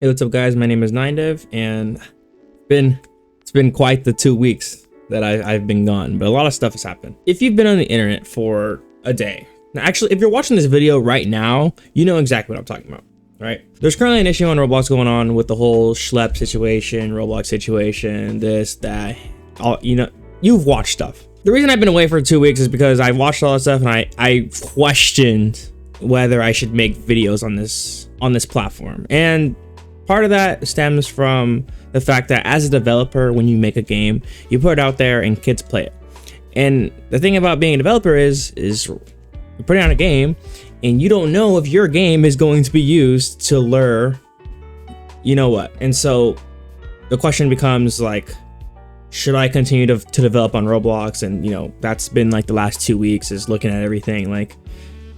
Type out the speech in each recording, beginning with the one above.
Hey, what's up, guys? My name is Ninedev, and it's been quite the 2 weeks that I've been gone, but a lot of stuff has happened. If you've been on the internet for a day, now actually, if you're watching this video right now, you know exactly what I'm talking about, right? There's currently an issue on Roblox going on with the whole schlep situation, Roblox situation, this, that, all, you've watched stuff. The reason I've been away for 2 weeks is because I watched all that stuff and I questioned whether I should make videos on this platform. And part of that stems from the fact that as a developer, when you make a game, you put it out there and kids play it. And the thing about being a developer is you're putting out a game and you don't know if your game is going to be used to lure, you know what. And so the question becomes like, should I continue to develop on Roblox? And that's been like the last 2 weeks, is looking at everything like,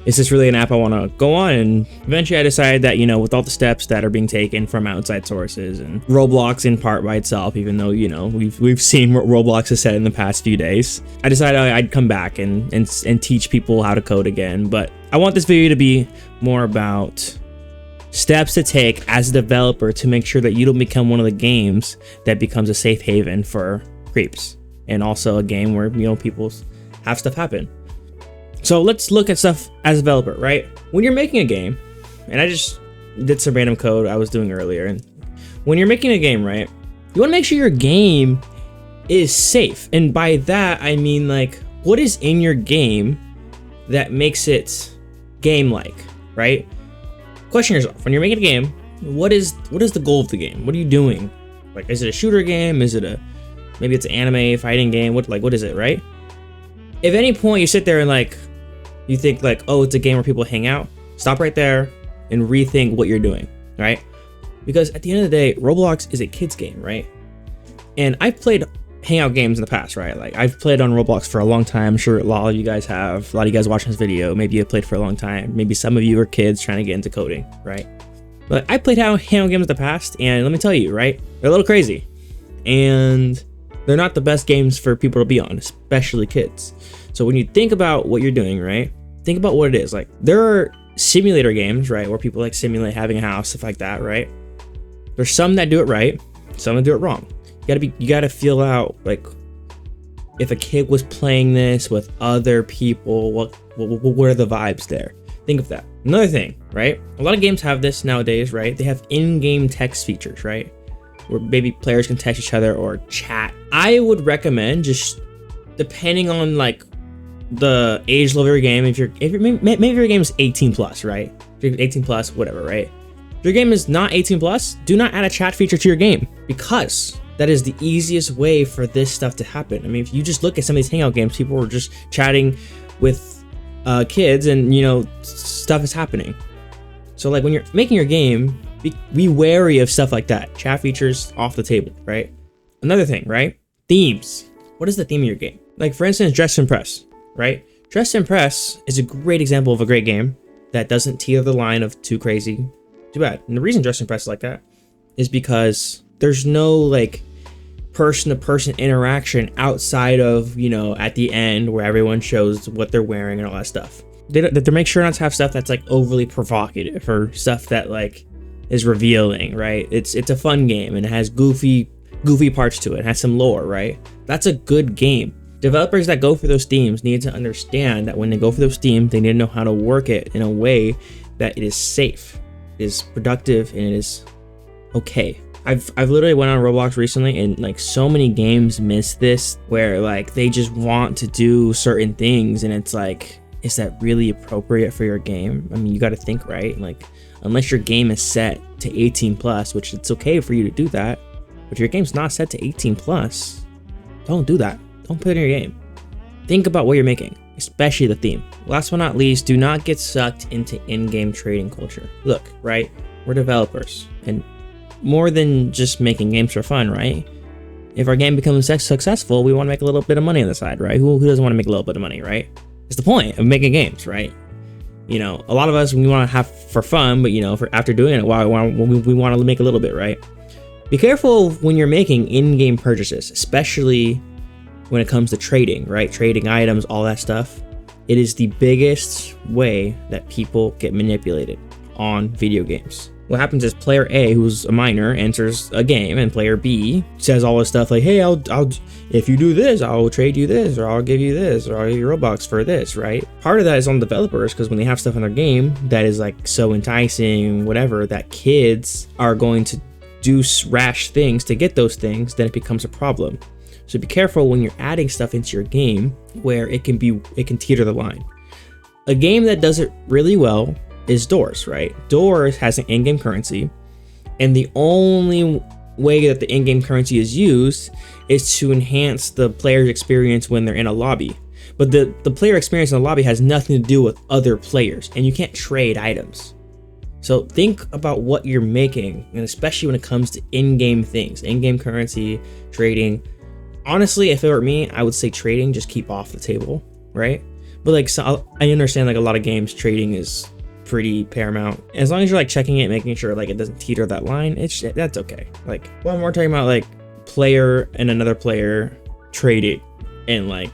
is this really an app I want to go on? And eventually I decided that, with all the steps that are being taken from outside sources and Roblox in part by itself, even though, we've seen what Roblox has said in the past few days, I decided I'd come back and teach people how to code again. But I want this video to be more about steps to take as a developer to make sure that you don't become one of the games that becomes a safe haven for creeps, and also a game where, people have stuff happen. So let's look at stuff as a developer, right? When you're making a game, and I just did some random code I was doing earlier, and when you're making a game, right, you want to make sure your game is safe. And by that, I mean, like, what is in your game that makes it game-like, right? Question yourself, when you're making a game, what is the goal of the game? What are you doing? Like, is it a shooter game? Is it maybe it's an anime fighting game? What is it, right? If at any point you sit there and like, you think like, oh, it's a game where people hang out, stop right there and rethink what you're doing, right? Because at the end of the day, Roblox is a kid's game, right? And I've played hangout games in the past, right? Like, I've played on Roblox for a long time. I'm sure a lot of you guys have. A lot of you guys watching this video, maybe you've played for a long time. Maybe some of you are kids trying to get into coding, right? But I played hangout games in the past, and let me tell you, right? They're a little crazy. And they're not the best games for people to be on, especially kids. So when you think about what you're doing, right, think about what it is. Like, there are simulator games, right, where people like simulate having a house, stuff like that, right? There's some that do it right, some that do it wrong. You gotta feel out, like, if a kid was playing this with other people, what are the vibes there? Think of that. Another thing, right? A lot of games have this nowadays, right? They have in-game text features, right? Where maybe players can text each other or chat. I would recommend, just depending on like the age level of your game, maybe your game is 18 plus, right? If you're 18 plus, whatever, right? If your game is not 18 plus, do not add a chat feature to your game, because that is the easiest way for this stuff to happen. I mean, if you just look at some of these hangout games, people were just chatting with kids, and stuff is happening. So like, when you're making your game, be wary of stuff like that. Chat features off the table, right? Another thing, right? Themes. What is the theme of your game? Like, for instance, Dress to Impress, right? Dress to Impress is a great example of a great game that doesn't teeter the line of too crazy, too bad. And the reason Dress to Impress is like that is because there's no like person-to-person interaction outside of, at the end where everyone shows what they're wearing and all that stuff. They make sure not to have stuff that's like overly provocative or stuff that like is revealing, right? It's a fun game and it has goofy parts to it. It has some lore, right? That's a good game. Developers that go for those themes need to understand that when they go for those themes, they need to know how to work it in a way that it is safe, is productive, and it is okay. I've literally went on Roblox recently, and like, so many games miss this, where like they just want to do certain things, and it's like, is that really appropriate for your game? I mean, you got to think, right? Like, unless your game is set to 18 plus, which it's okay for you to do that, but if your game's not set to 18 plus, don't do that. Don't put it in your game. Think about what you're making, especially the theme. Last but not least, do not get sucked into in-game trading culture. Look, right? We're developers, and more than just making games for fun, right? If our game becomes successful, we want to make a little bit of money on the side, right? Who doesn't want to make a little bit of money, right? It's the point of making games, right? A lot of us, we want to have for fun, but after doing it, we want to make a little bit, right? Be careful when you're making in-game purchases, especially when it comes to trading, right? Trading items, all that stuff. It is the biggest way that people get manipulated on video games. what happens is player A, who's a minor, enters a game, and player B says all this stuff like, hey, I'll if you do this, I'll trade you this, or I'll give you this, or I'll give you Robux for this, right? Part of that is on developers, because when they have stuff in their game that is like so enticing, whatever, that kids are going to do rash things to get those things, then it becomes a problem. So be careful when you're adding stuff into your game where it can teeter the line. A game that does it really well is Doors, right? Doors has an in-game currency, and the only way that the in-game currency is used is to enhance the player's experience when they're in a lobby. But the player experience in the lobby has nothing to do with other players, and you can't trade items. So think about what you're making, and especially when it comes to in-game things, in-game currency, trading. Honestly, if it were me, I would say trading, just keep off the table, right? But like, so I understand like a lot of games trading is pretty paramount. As long as you're like checking it, making sure like it doesn't teeter that line, that's okay. Like, when we're talking about like player and another player trading and like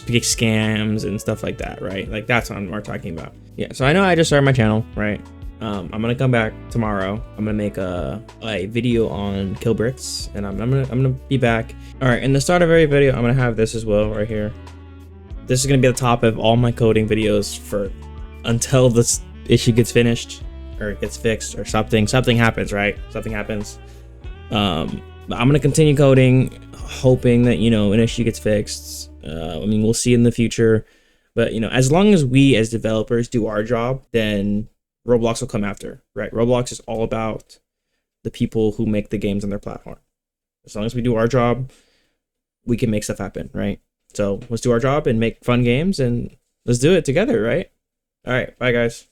big scams and stuff like that, right? Like that's what we're talking about. Yeah. So I know I just started my channel, right? I'm gonna come back tomorrow. I'm gonna make a video on kill bricks, and I'm gonna be back. All right. In the start of every video, I'm gonna have this as well right here. This is gonna be the top of all my coding videos for until this issue gets finished or gets fixed or something happens, right? Something happens. But I'm gonna continue coding, hoping that, you know, an issue gets fixed. I mean, we'll see in the future, but you know, as long as we as developers do our job, then Roblox will come after, right? Roblox is all about the people who make the games on their platform. As long as we do our job, we can make stuff happen, right? So let's do our job and make fun games, and let's do it together, right? All right, bye guys.